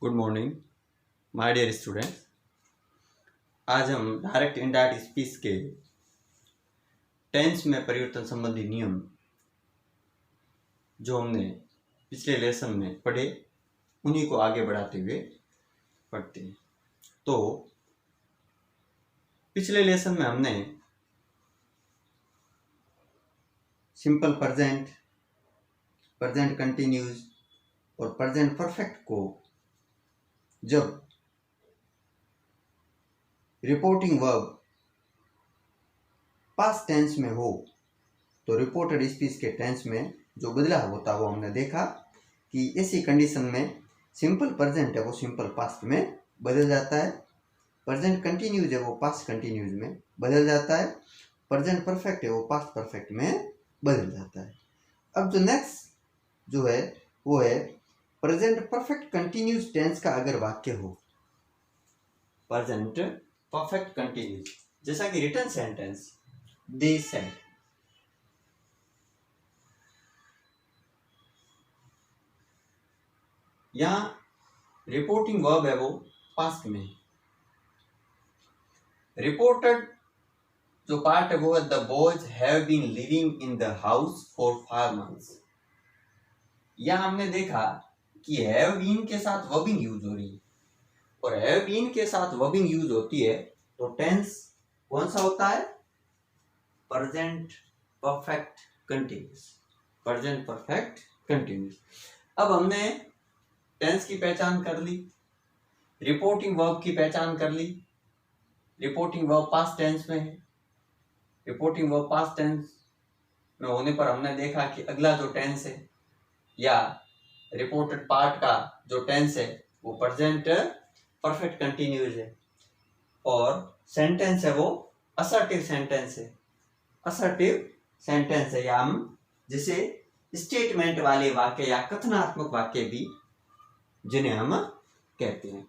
Good morning my dear students. आज हम direct indirect speech के टेंस में परिवर्तन संबंधी नियम जो हमने पिछले लेसन में पढ़े उन्हीं को आगे बढ़ाते हुए पढ़ते हैं। तो पिछले लेसन में हमने सिंपल प्रेजेंट, प्रेजेंट कंटिन्यूस और प्रेजेंट परफेक्ट को जब रिपोर्टिंग वर्ब पास्ट टेंस में हो तो रिपोर्टेड स्पीच के टेंस में जो बदलाव होता है वो हमने देखा कि ऐसी कंडीशन में सिंपल प्रेजेंट है वो सिंपल पास्ट में बदल जाता है, प्रेजेंट कंटिन्यूज है वो पास्ट कंटिन्यूज में बदल जाता है, प्रेजेंट परफेक्ट है वो पास्ट परफेक्ट में बदल जाता है। अब जो नेक्स्ट जो है वो है प्रेजेंट परफेक्ट कंटिन्यूस टेंस का अगर वाक्य हो, प्रेजेंट परफेक्ट कंटिन्यूस, जैसा कि रिटन सेंटेंस दे सेड, यहां रिपोर्टिंग वर्ब है वो पास्ट में, रिपोर्टेड जो पार्ट है वो है the boys have been living in the house for 5 months। यहां हमने देखा कि हैव बीन के साथ वर्बिंग यूज हो रही है और हैव बीन के साथ वर्बिंग यूज होती है तो टेंस कौन सा होता है? Present perfect continuous, present perfect continuous. अब हमने टेंस की पहचान कर ली, रिपोर्टिंग वर्ब की पहचान कर ली। रिपोर्टिंग वर्ब पास्ट टेंस में है, रिपोर्टिंग वर्ब पास्ट टेंस में होने पर हमने देखा कि अगला जो टेंस है या रिपोर्टेड पार्ट का जो टेंस है वो प्रेजेंट परफेक्ट कंटिन्यूस है और सेंटेंस है वो असर्टिव सेंटेंस है। असर्टिव सेंटेंस है या हम जिसे स्टेटमेंट वाले वाक्य या कथनात्मक वाक्य भी जिन्हें हम कहते हैं।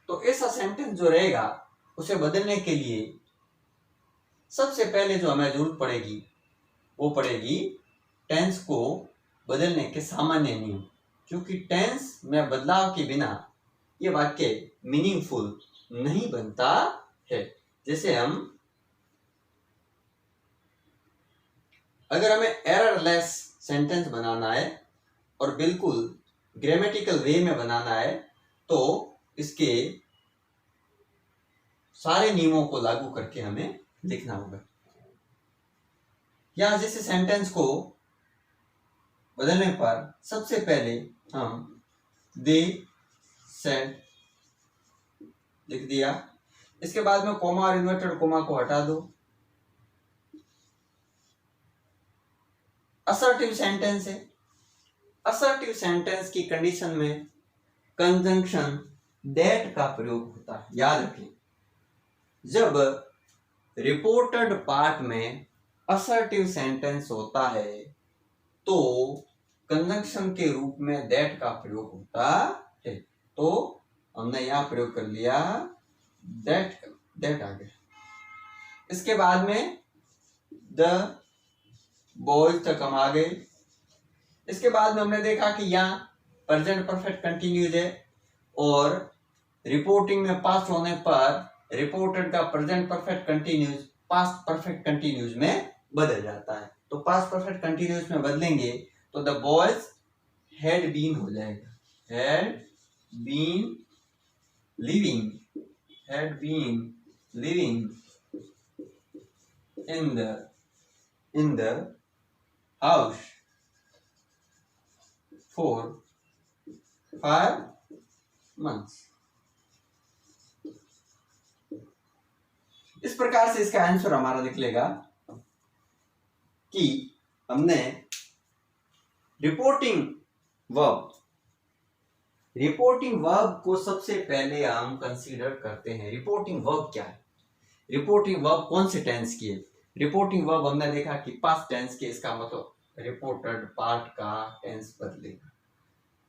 तो ऐसा सेंटेंस जो रहेगा उसे बदलने के लिए सबसे पहले जो हमें जरूरत पड़ेगी वो पड़ेगी टेंस को बदलने के सामान्य नियम, क्योंकि टेंस में बदलाव के बिना ये वाक्य मीनिंगफुल नहीं बनता है। जैसे हम अगर हमें एररलेस सेंटेंस बनाना है और बिल्कुल ग्रामेटिकल वे में बनाना है तो इसके सारे नियमों को लागू करके हमें लिखना होगा। या जैसे सेंटेंस को बदलने पर सबसे पहले हम दे सेड लिख दिया, इसके बाद में कोमा और इन्वर्टेड कोमा को हटा दो। असर्टिव सेंटेंस है, असर्टिव सेंटेंस की कंडीशन में कंजंक्शन दैट का प्रयोग होता है। याद रखें, जब रिपोर्टेड पार्ट में असर्टिव सेंटेंस होता है तो कंजंक्शन के रूप में दैट का प्रयोग होता है। तो हमने यहां प्रयोग कर लिया दैट आ गया। इसके बाद में द बॉयज तक हम आ गए। इसके बाद में हमने देखा कि यहाँ प्रेजेंट परफेक्ट कंटिन्यूस है और रिपोर्टिंग में पास्ट होने पर रिपोर्टेड का present perfect continuous past perfect continuous में बदल जाता है। तो पास्ट परफेक्ट कंटिन्यूस में बदलेंगे तो द बॉयज हैड बीन हो जाएगा, had been living, had been living in the house for 5 months। इस प्रकार से इसका आंसर हमारा निकलेगा कि हमने रिपोर्टिंग वर्ब को सबसे पहले हम कंसीडर करते हैं। रिपोर्टिंग वर्ब क्या है? रिपोर्टिंग वर्ब कौन से टेंस की है? रिपोर्टिंग वर्ब हमने देखा कि पास्ट टेंस के, इसका मतलब रिपोर्टेड पार्ट का टेंस बदलेगा।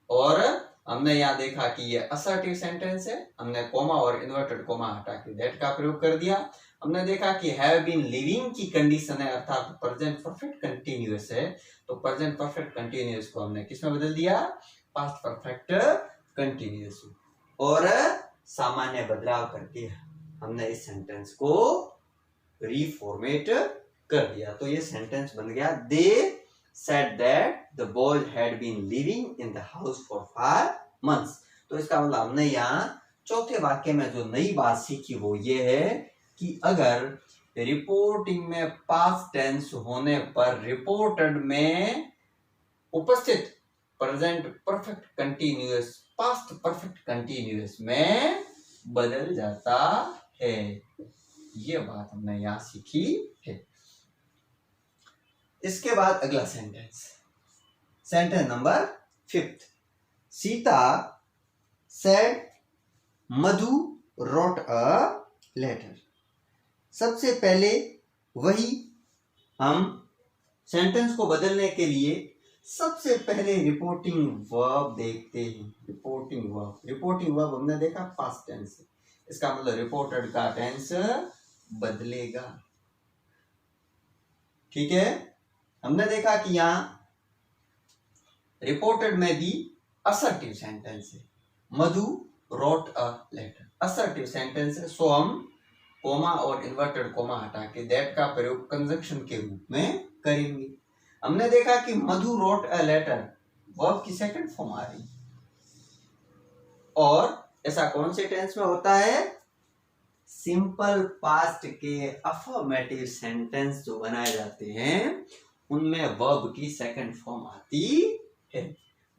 और हमने यहाँ देखा कि ये असर्टिव सेंटेंस है, हमने कोमा और इन्वर्टेड कोमा हटा के दैट का प्रयोग कर दिया। हमने देखा कि हैव बीन लिविंग की कंडीशन है अर्थात प्रेजेंट परफेक्ट कंटिन्यूअस है, तो प्रेजेंट परफेक्ट कंटिन्यूअस को हमने किस में बदल दिया? Past perfect continuous. और सामान्य बदलाव करके हमने इस सेंटेंस को रिफॉर्मेट कर दिया। तो ये सेंटेंस बन गया, दे said that the boys had been living in the house for 5 months। तो इसका मतलब हमने यहाँ चौथे वाक्य में जो नई बात सीखी वो ये है कि अगर रिपोर्टिंग में पास्ट टेंस होने पर रिपोर्टेड में उपस्थित present perfect continuous past perfect continuous में बदल जाता है। ये बात हमने यहाँ सीखी है। इसके बाद अगला sentence, sentence number 5, Sita said Madhu wrote a letter। सबसे पहले वही हम सेंटेंस को बदलने के लिए सबसे पहले रिपोर्टिंग वर्ब देखते हैं। रिपोर्टिंग वर्ब हमने देखा पास्ट टेंस, इसका मतलब रिपोर्टेड का टेंस बदलेगा। ठीक है, हमने देखा कि यहाँ रिपोर्टेड में भी असर्टिव सेंटेंस है, Madhu wrote a letter, assertive sentence है। सो हम कोमा और इन्वर्टेड कोमा हटा के दैट का प्रयोग कंजंक्शन के रूप में करेंगे। हमने देखा कि मधु रोट अ लेटर वर्ब की सेकंड फॉर्म आ रही, और ऐसा कौन से टेंस में होता है? सिंपल पास्ट के अफर्मेटिव सेंटेंस जो बनाए जाते हैं उनमें वर्ब की सेकंड फॉर्म आती है।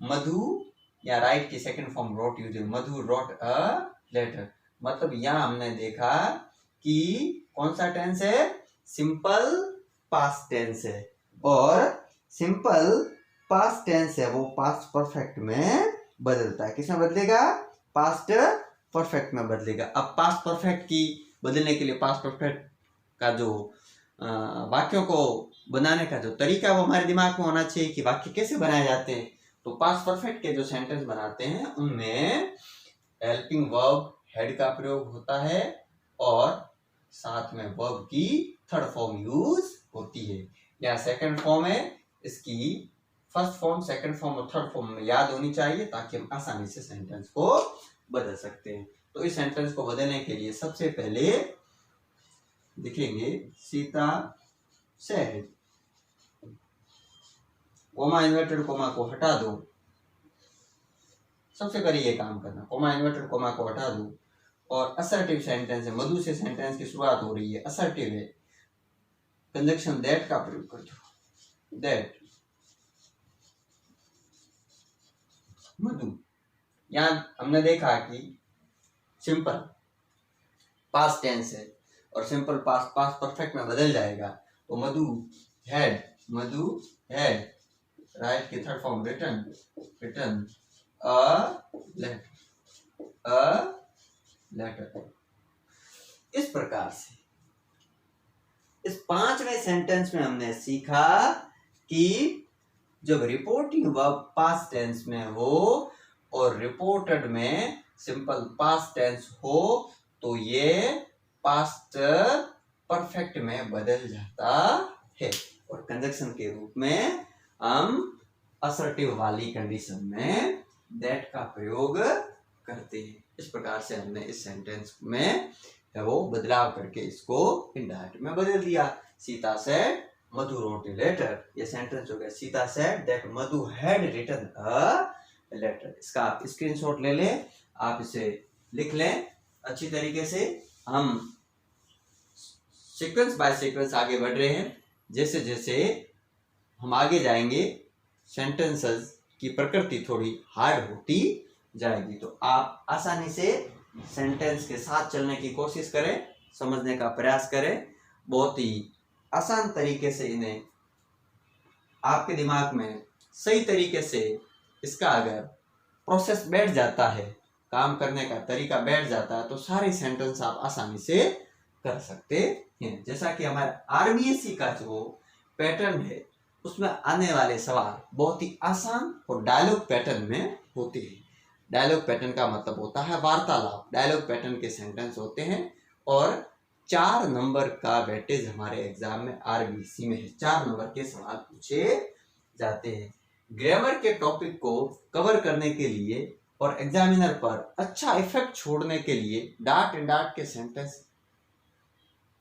मधु या राइट की सेकंड फॉर्म रोट यूज है, मधु रोट अ लेटर। मतलब यहाँ हमने देखा कि कौन सा टेंस है? सिंपल पास्ट टेंस है, और सिंपल पास्ट टेंस है वो पास्ट परफेक्ट में बदलता है। किसमें बदलेगा? पास्ट परफेक्ट में बदलेगा। अब पास्ट परफेक्ट की बदलने के लिए पास्ट परफेक्ट का जो वाक्यों को बनाने का जो तरीका वो हमारे दिमाग में होना चाहिए कि वाक्य कैसे बनाए जाते हैं। तो पास्ट परफेक्ट के जो सेंटेंस बनाते हैं उनमें हेल्पिंग वर्ब हेड का प्रयोग होता है और साथ में वर्ब की थर्ड फॉर्म यूज होती है। या सेकंड फॉर्म है, इसकी फर्स्ट फॉर्म सेकंड फॉर्म और थर्ड फॉर्म में याद होनी चाहिए ताकि हम आसानी से सेंटेंस को बदल सकते हैं। तो इस सेंटेंस को बदलने के लिए सबसे पहले लिखेंगे Sita said, coma inverted coma को हटा दो। सबसे पहले ये काम करना, कोमा इन्वर्टेड कोमा को हटा दो। और असर्टिव सेंटेंस है, मधु से सेंटेंस की शुरुआत हो रही है, असर्टिव है, कंजंक्शन दैट का प्रयोग कर दो। दैट मधु, यहां हमने देखा कि सिंपल पास्ट टेंस है और सिंपल पास्ट पास्ट परफेक्ट में बदल जाएगा। तो मधु हैड राइट की third form written a letter. इस प्रकार से इस पांचवें सेंटेंस में हमने सीखा कि जब रिपोर्टिंग वर्ब पास्ट टेंस में हो और रिपोर्टेड में सिंपल पास्ट टेंस हो तो ये पास्ट परफेक्ट में बदल जाता है, और कंजंक्शन के रूप में हम असर्टिव वाली कंडीशन में दैट का प्रयोग करते हैं। इस प्रकार से हमने इस सेंटेंस में वो बदलाव करके इसको इनडायरेक्ट में बदल दिया। Sita said Madhu wrote a letter, ये सेंटेंस हो गया Sita said that Madhu had written a letter. इसका आप स्क्रीनशॉट ले लें, आप इसे लिख लें अच्छी तरीके से। हम सीक्वेंस बाय सीक्वेंस आगे बढ़ रहे हैं, जैसे जैसे हम आगे जाएंगे सेंटेंसेस की प्रकृति थोड़ी हार्ड होती जाएगी। तो आप आसानी से सेंटेंस के साथ चलने की कोशिश करें, समझने का प्रयास करें। बहुत ही आसान तरीके से इन्हें आपके दिमाग में सही तरीके से इसका अगर प्रोसेस बैठ जाता है, काम करने का तरीका बैठ जाता है, तो सारे सेंटेंस आप आसानी से कर सकते हैं। जैसा कि हमारे आरबीएससी का जो पैटर्न है उसमें आने वाले सवाल बहुत ही आसान और डायलॉग पैटर्न में होते हैं। डायलॉग पैटर्न का मतलब होता है वार्तालाप। डायलॉग पैटर्न के सेंटेंस होते हैं और 4 नंबर का वेटेज हमारे एग्जाम में आरबीएससी में है। 4 नंबर के सवाल पूछे जाते हैं। ग्रामर के टॉपिक को कवर करने के लिए और एग्जामिनर पर अच्छा इफेक्ट छोड़ने के लिए डार्ट एंड डार्ट के सेंटेंस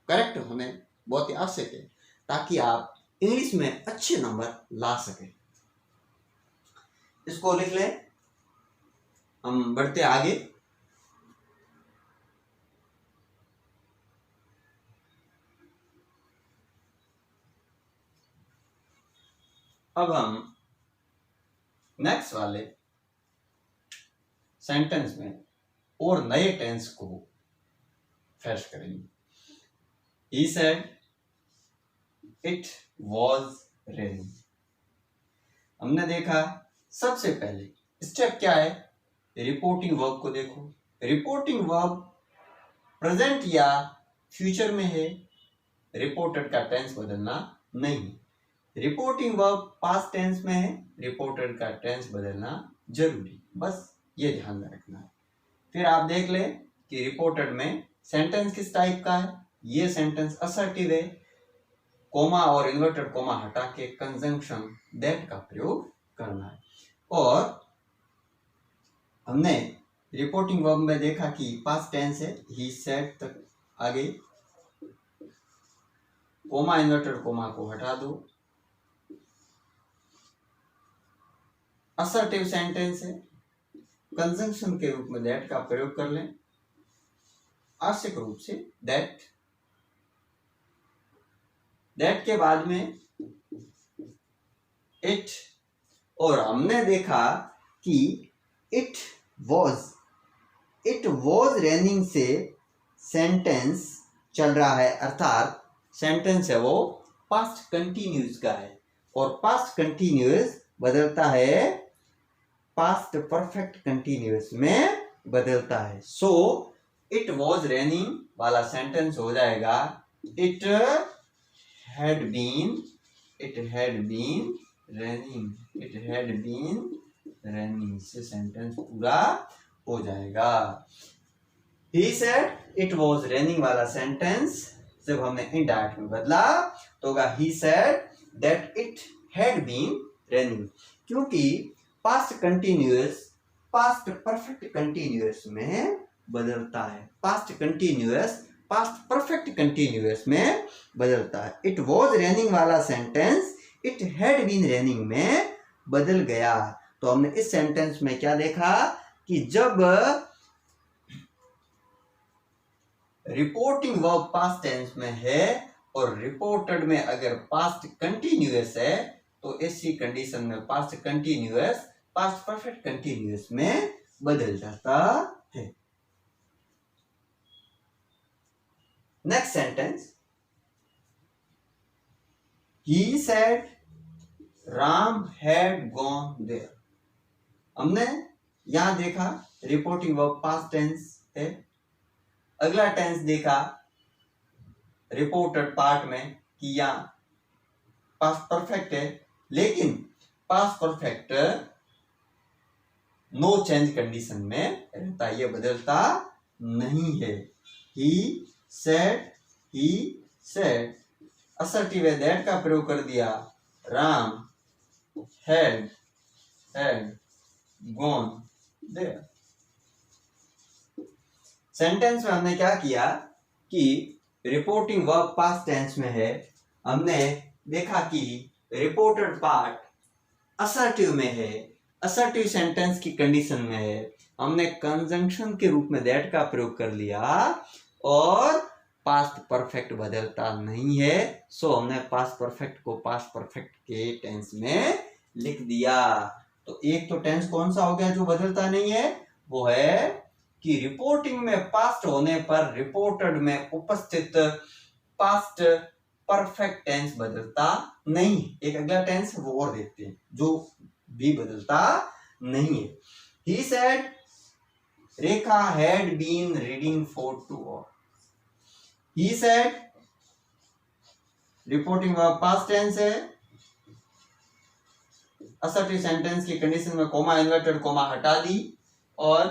करेक्ट होने बहुत ही आवश्यक है, ताकि आप इंग्लिश में अच्छे नंबर ला सके। इसको लिख लें। हम बढ़ते आगे। अब हम नेक्स्ट वाले सेंटेंस में और नए टेंस को फ्रेश करेंगे। He said it was raining। हमने देखा सबसे पहले स्टेप क्या है, रिपोर्टिंग वर्ब को देखो। रिपोर्टिंग वर्ब प्रेजेंट या फ्यूचर में है, रिपोर्टेड का टेंस बदलना नहीं। रिपोर्टिंग वर्ब पास्ट टेंस में है, रिपोर्टेड का टेंस बदलना जरूरी, बस ये ध्यान में रखना है। फिर आप देख ले कि रिपोर्टेड में सेंटेंस किस टाइप का है। ये सेंटेंस असर्टिव है, कोमा और इन्वर्टेड कोमा हटा के कंजंक्शन दैट का प्रयोग करना है। और हमने रिपोर्टिंग वर्ब में देखा कि पास्ट टेंस है, ही सेड तक आगे कोमा इन्वर्टेड कोमा को हटा दो। असर्टिव सेंटेंस है, कंजंक्शन के रूप में दैट का प्रयोग कर लें, आवश्यक रूप से दैट। दैट के बाद में इट, और हमने देखा कि इट वॉज रेनिंग से सेंटेंस चल रहा है, अर्थात सेंटेंस है वो पास्ट कंटिन्यूस का है, और पास्ट कंटिन्यूस बदलता है पास्ट परफेक्ट कंटिन्यूस में बदलता है। सो इट वॉज रेनिंग वाला सेंटेंस हो जाएगा इट हैड बीन रनिंग से सेंटेंस पूरा हो जाएगा। He said it was raining वाला सेंटेंस जब हमने इनडायरेक्ट में बदला तो होगा he said that it had been running, क्योंकि past continuous past perfect continuous में बदलता है। Past continuous past perfect continuous में बदलता है। इट वॉज रेनिंग वाला sentence it had been raining में बदल गया। तो हमने इस सेंटेंस में क्या देखा कि जब रिपोर्टिंग वर्ब पास्ट टेंस में है और रिपोर्टेड में अगर पास्ट कंटिन्यूअस है तो ऐसी कंडीशन में past continuous past perfect continuous में बदल जाता है। Next sentence, he said Ram had gone there। हमने यहां देखा रिपोर्टिंग वर्ब पास्ट टेंस है। अगला टेंस देखा रिपोर्टेड पार्ट में कि यहां पास्ट परफेक्ट है, लेकिन past perfect no change condition में रहता, ये बदलता नहीं है। ही सेड असर्टिव है, दैट का प्रयोग कर दिया। Ram had gone there. Sentence में हमने क्या किया कि रिपोर्टिंग वर्ब पास्ट टेंस में है, हमने देखा कि रिपोर्टेड पार्ट असर्टिव में है, असर्टिव सेंटेंस की कंडीशन में है, हमने कंजंक्शन के रूप में दैट का प्रयोग कर लिया और पास्ट परफेक्ट बदलता नहीं है। सो हमने पास्ट परफेक्ट को पास्ट परफेक्ट के टेंस में लिख दिया। तो एक तो टेंस कौन सा हो गया जो बदलता नहीं है, वो है कि रिपोर्टिंग में पास्ट होने पर रिपोर्टेड में उपस्थित पास्ट परफेक्ट टेंस बदलता नहीं। एक अगला टेंस वो और देखते हैं जो भी बदलता नहीं है। He said Rekha had been reading for 2 hours। He said reporting verb past tense है, असर्टिव सेंटेंस की कंडीशन में कोमा इन्वर्टेड कोमा हटा दी और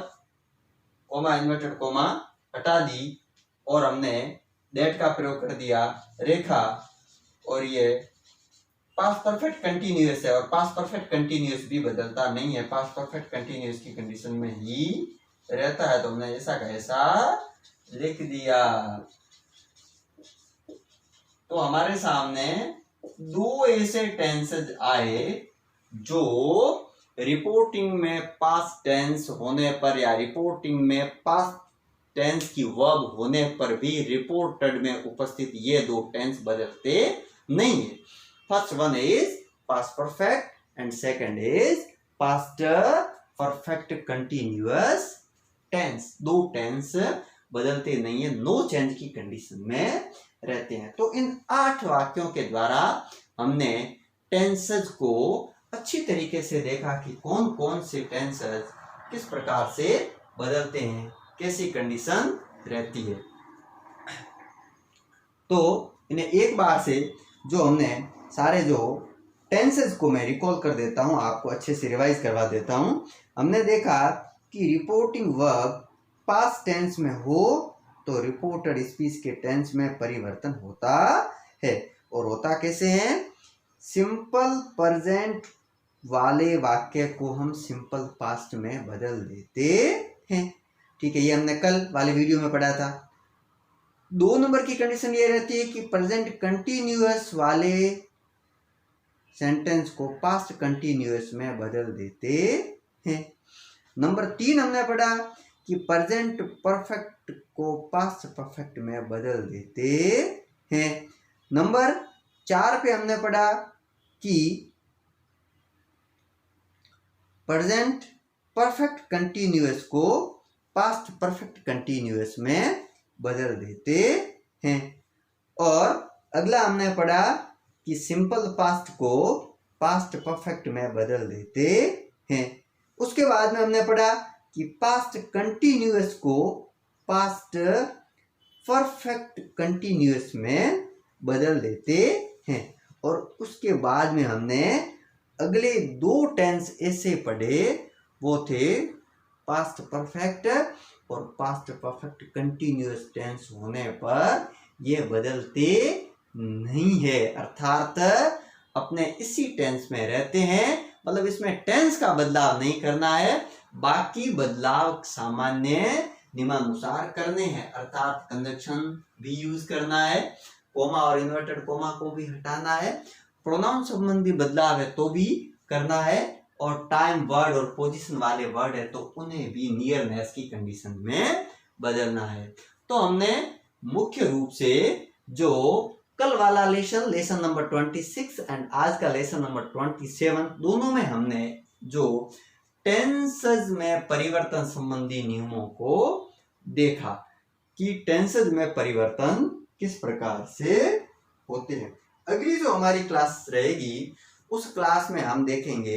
कोमा इन्वर्टेड कोमा हटा दी और हमने दैट का प्रयोग कर दिया रेखा, और ये पास्ट परफेक्ट कंटिन्यूअस है और पास्ट परफेक्ट कंटिन्यूअस भी बदलता नहीं है, पास्ट परफेक्ट कंटिन्यूअस की कंडीशन में ही रहता है, तो हमने ऐसा का ऐसा लिख दिया। तो हमारे सामने दो ऐसे टेंसेज आए जो रिपोर्टिंग में पास्ट टेंस होने पर या रिपोर्टिंग में पास्ट टेंस की वर्ब होने पर भी रिपोर्टेड में उपस्थित ये दो टेंस बदलते नहीं है। First one is past perfect and second is past perfect continuous tense. दो टेंस बदलते नहीं है, नो चेंज की कंडीशन में रहते हैं। तो इन 8 वाक्यों के द्वारा हमने टेंसेज को अच्छी तरीके से देखा कि कौन कौन से टेंसेज किस प्रकार से बदलते हैं, कैसी कंडीशन रहती है। तो इन्हें एक बार से जो हमने सारे जो टेंसेज को मैं रिकॉल कर देता हूं, आपको अच्छे से रिवाइज करवा देता हूं। हमने देखा कि रिपोर्टिंग वर्ब पास्ट टेंस में हो तो रिपोर्टेड स्पीच के टेंस में परिवर्तन होता है। और होता कैसे है? सिंपल प्रेजेंट वाले वाक्य को हम सिंपल पास्ट में बदल देते हैं। ठीक है, ये हमने कल वाले वीडियो में पढ़ा था। 2 नंबर की कंडीशन ये रहती है कि प्रेजेंट कंटिन्यूअस वाले सेंटेंस को पास्ट कंटिन्यूअस में बदल देते हैं। नंबर 3 हमने पढ़ा कि प्रेजेंट परफेक्ट को पास्ट परफेक्ट में बदल देते हैं। नंबर 4 पे हमने पढ़ा कि प्रेजेंट परफेक्ट कंटिन्यूअस को पास्ट परफेक्ट कंटिन्यूअस में बदल देते हैं। और अगला हमने पढ़ा कि सिंपल पास्ट को पास्ट परफेक्ट में बदल देते हैं। उसके बाद में हमने पढ़ा कि पास्ट कंटिन्यूअस को पास्ट परफेक्ट कंटिन्यूअस में बदल देते हैं। और उसके बाद में हमने अगले 2 टेंस ऐसे पढ़े, वो थे पास्ट परफेक्ट और पास्ट परफेक्ट कंटिन्यूअस टेंस होने पर ये बदलते नहीं है, अर्थात अपने इसी टेंस में रहते हैं। मतलब इसमें टेंस का बदलाव नहीं करना है, बाकी बदलाव सामान्य नियमानुसार करने हैं, अर्थात कंजक्शन भी यूज करना है, कोमा और इन्वर्टेड कोमा को भी हटाना है, प्रोनाउन संबंधी बदलाव है तो भी करना है, और टाइम वर्ड और पोजीशन वाले वर्ड है तो उन्हें भी नियरनेस की कंडीशन में बदलना है। तो हमने मुख्य रूप से जो कल वाला लेसन नंबर 26 एंड आज का लेसन नंबर 27, दोनों में हमने जो टेंसेज में परिवर्तन संबंधी नियमों को देखा कि टेंसेज में परिवर्तन किस प्रकार से होते हैं। अगली जो हमारी क्लास रहेगी उस क्लास में हम देखेंगे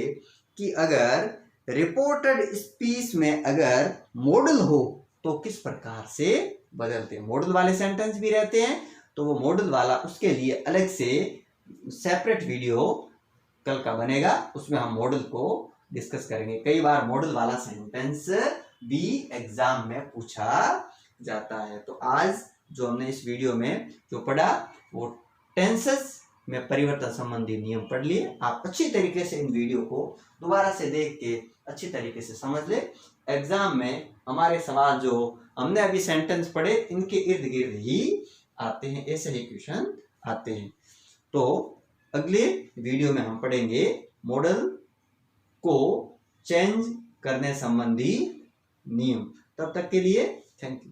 कि अगर रिपोर्टेड स्पीच में अगर मॉडल हो तो किस प्रकार से बदलते हैं। मॉडल वाले सेंटेंस भी रहते हैं, तो वो मॉडल वाला उसके लिए अलग से सेपरेट वीडियो कल का बनेगा, उसमें हम मॉडल को डिस्कस करेंगे। कई बार मॉडल वाला सेंटेंस भी एग्जाम में पूछा जाता है। तो आज जो हमने इस वीडियो में जो पढ़ा वो टेंसेस में परिवर्तन संबंधी नियम पढ़ लिए। आप अच्छी तरीके से इन वीडियो को दोबारा से देख के अच्छी तरीके से समझ ले। एग्जाम में हमारे सवाल जो हमने अभी सेंटेंस पढ़े इनके इर्द गिर्द ही आते हैं, ऐसे ही क्वेश्चन आते हैं। तो अगले वीडियो में हम पढ़ेंगे मॉडल को चेंज करने संबंधी नियम। तब तक के लिए थैंक यू।